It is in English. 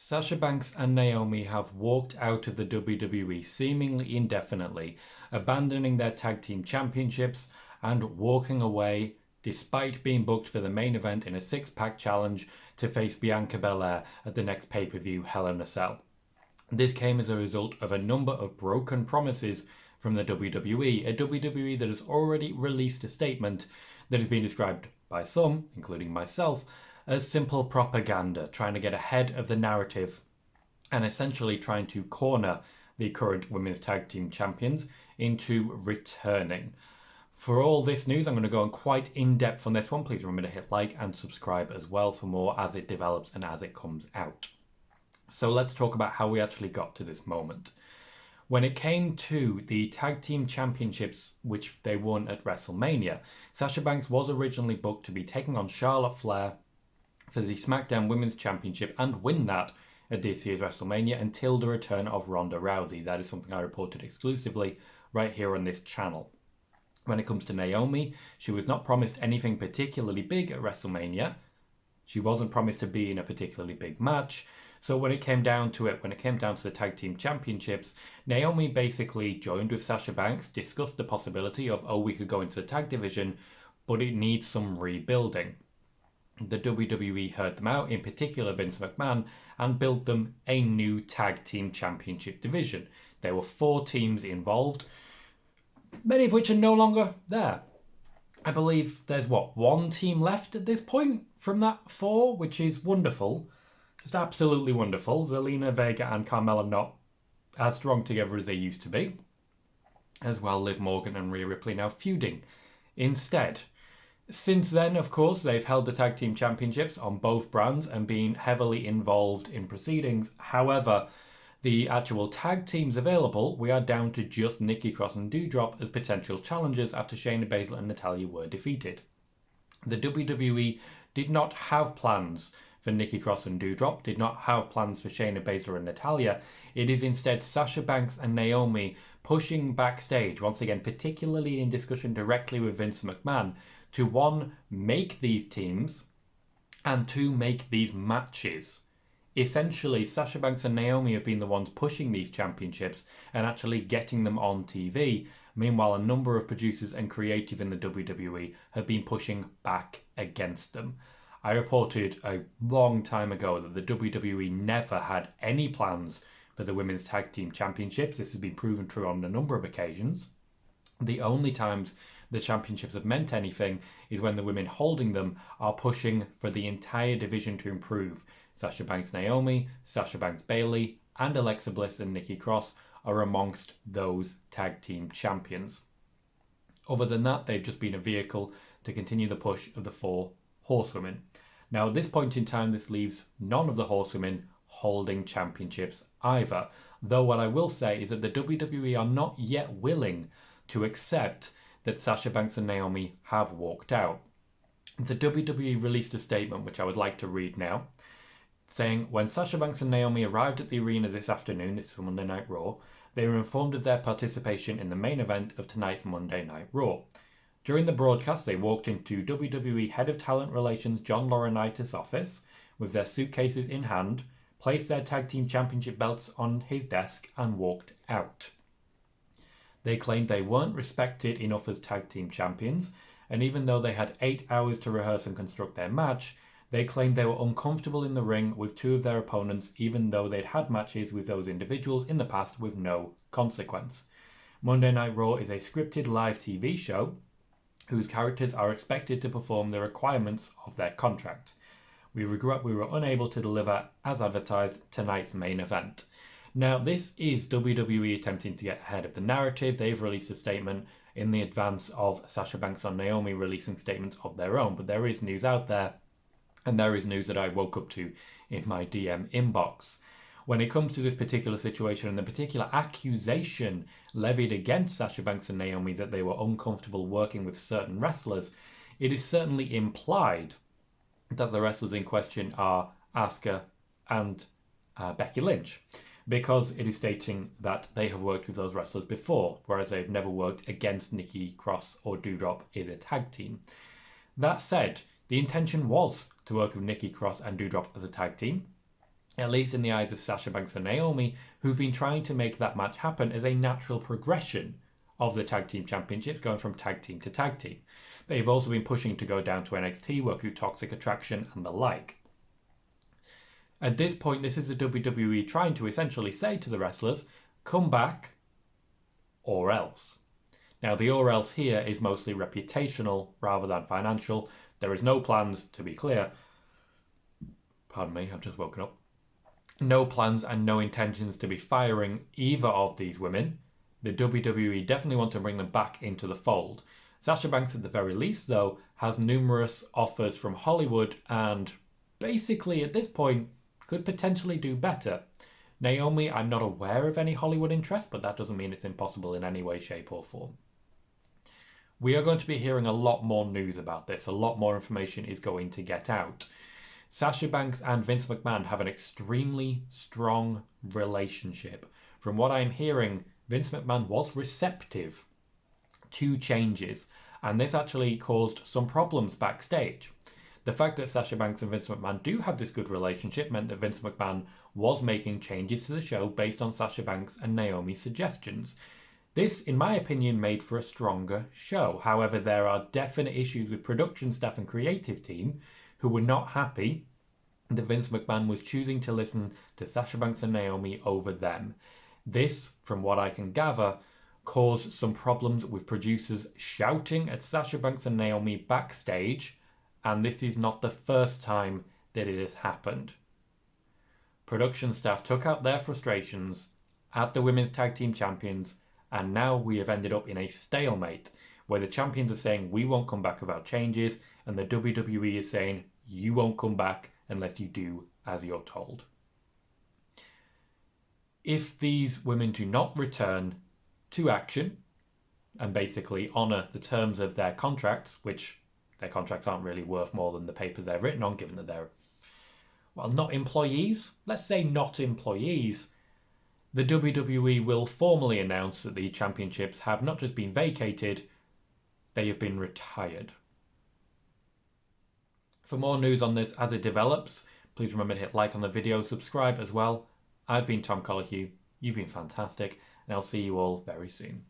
Sasha Banks and Naomi have walked out of the WWE seemingly indefinitely, abandoning their tag team championships and walking away despite being booked for the main event in a six-pack challenge to face Bianca Belair at the next pay-per-view Hell in a Cell. This came as a result of a number of broken promises from the WWE, a WWE that has already released a statement that has been described by some, including myself, as simple propaganda, trying to get ahead of the narrative and essentially trying to corner the current women's tag team champions into returning. For all this news, I'm going to go on quite in depth on this one. Please remember to hit like and subscribe as well for more as it develops and as it comes out. So let's talk about how we actually got to this moment. When it came to the tag team championships, which they won at WrestleMania, Sasha Banks was originally booked to be taking on Charlotte Flair for the SmackDown Women's Championship and win that at this year's WrestleMania until the return of Ronda Rousey. That is something I reported exclusively right here on this channel. When it comes to Naomi, she was not promised anything particularly big at WrestleMania. She wasn't promised to be in a particularly big match. So when it came down to the tag team championships, Naomi basically joined with Sasha Banks, discussed the possibility of, we could go into the tag division, but it needs some rebuilding. The WWE heard them out, in particular Vince McMahon, and built them a new tag team championship division. There were 4 teams involved, many of which are no longer there. I believe there's, 1 team left at this point from that 4, which is wonderful. Just absolutely wonderful. Zelina Vega and Carmella not as strong together as they used to be. As well, Liv Morgan and Rhea Ripley now feuding instead. Since then, of course, they've held the tag team championships on both brands and been heavily involved in proceedings. However, the actual tag teams available, we are down to just Nikki Cross and Doudrop as potential challengers after Shayna Baszler and Natalya were defeated. The WWE did not have plans for Nikki Cross and Doudrop, did not have plans for Shayna Baszler and Natalya. It is instead Sasha Banks and Naomi pushing Backstage, once again, particularly in discussion directly with Vince McMahon, to 1, make these teams, and 2, make these matches. Essentially, Sasha Banks and Naomi have been the ones pushing these championships and actually getting them on TV. Meanwhile, a number of producers and creative in the WWE have been pushing back against them. I reported a long time ago that the WWE never had any plans for the Women's Tag Team Championships. This has been proven true on a number of occasions. The only times the championships have meant anything is when the women holding them are pushing for the entire division to improve. Sasha Banks Naomi, Sasha Banks Bayley, and Alexa Bliss and Nikki Cross are amongst those tag team champions. Other than that, they've just been a vehicle to continue the push of the 4 horsewomen. Now, at this point in time, this leaves none of the horsewomen holding championships either. Though what I will say is that the WWE are not yet willing to accept that Sasha Banks and Naomi have walked out. The WWE released a statement, which I would like to read now, saying, when Sasha Banks and Naomi arrived at the arena this afternoon, this is for Monday Night Raw, they were informed of their participation in the main event of tonight's Monday Night Raw. During the broadcast, they walked into WWE Head of Talent Relations John Laurinaitis' office with their suitcases in hand, placed their tag team championship belts on his desk, and walked out. They claimed they weren't respected enough as tag team champions, and even though they had 8 hours to rehearse and construct their match, they claimed they were uncomfortable in the ring with 2 of their opponents, even though they'd had matches with those individuals in the past with no consequence. Monday Night Raw is a scripted live TV show whose characters are expected to perform the requirements of their contract. We regret we were unable to deliver, as advertised, tonight's main event. Now, this is WWE attempting to get ahead of the narrative. They've released a statement in the advance of Sasha Banks and Naomi releasing statements of their own, but there is news out there, and there is news that I woke up to in my DM inbox. When it comes to this particular situation and the particular accusation levied against Sasha Banks and Naomi that they were uncomfortable working with certain wrestlers, it is certainly implied that the wrestlers in question are Asuka and Becky Lynch, because it is stating that they have worked with those wrestlers before, whereas they've never worked against Nikki Cross or Doudrop in a tag team. That said, the intention was to work with Nikki Cross and Doudrop as a tag team. at least in the eyes of Sasha Banks and Naomi, who've been trying to make that match happen as a natural progression of the tag team championships, going from tag team to tag team. They've also been pushing to go down to NXT, work through Toxic Attraction and the like. At this point, this is the WWE trying to essentially say to the wrestlers, come back or else. Now, the or else here is mostly reputational rather than financial. There is no plans, to be clear. Pardon me, I've just woken up. No plans and no intentions to be firing either of these women. The WWE definitely want to bring them back into the fold. Sasha Banks, at the very least, though, has numerous offers from Hollywood and basically, at this point, could potentially do better. Naomi, I'm not aware of any Hollywood interest, but that doesn't mean it's impossible in any way, shape, or form. We are going to be hearing a lot more news about this. A lot more information is going to get out. Sasha Banks and Vince McMahon have an extremely strong relationship. From what I'm hearing, Vince McMahon was receptive to changes, and this actually caused some problems backstage. The fact that Sasha Banks and Vince McMahon do have this good relationship meant that Vince McMahon was making changes to the show based on Sasha Banks and Naomi's suggestions. This, in my opinion, made for a stronger show. However, there are definite issues with production staff and creative team who were not happy that Vince McMahon was choosing to listen to Sasha Banks and Naomi over them. This, from what I can gather, caused some problems with producers shouting at Sasha Banks and Naomi backstage, and this is not the first time that it has happened. Production staff took out their frustrations at the women's tag team champions, and now we have ended up in a stalemate where the champions are saying we won't come back without changes, and the WWE is saying you won't come back unless you do as you're told. If these women do not return to action and basically honour the terms of their contracts, which their contracts aren't really worth more than the paper they're written on, given that they're, well, not employees. Let's say not employees. The WWE will formally announce that the championships have not just been vacated, they have been retired. For more news on this as it develops, please remember to hit like on the video, subscribe as well. I've been Tom Colohue, you've been fantastic, and I'll see you all very soon.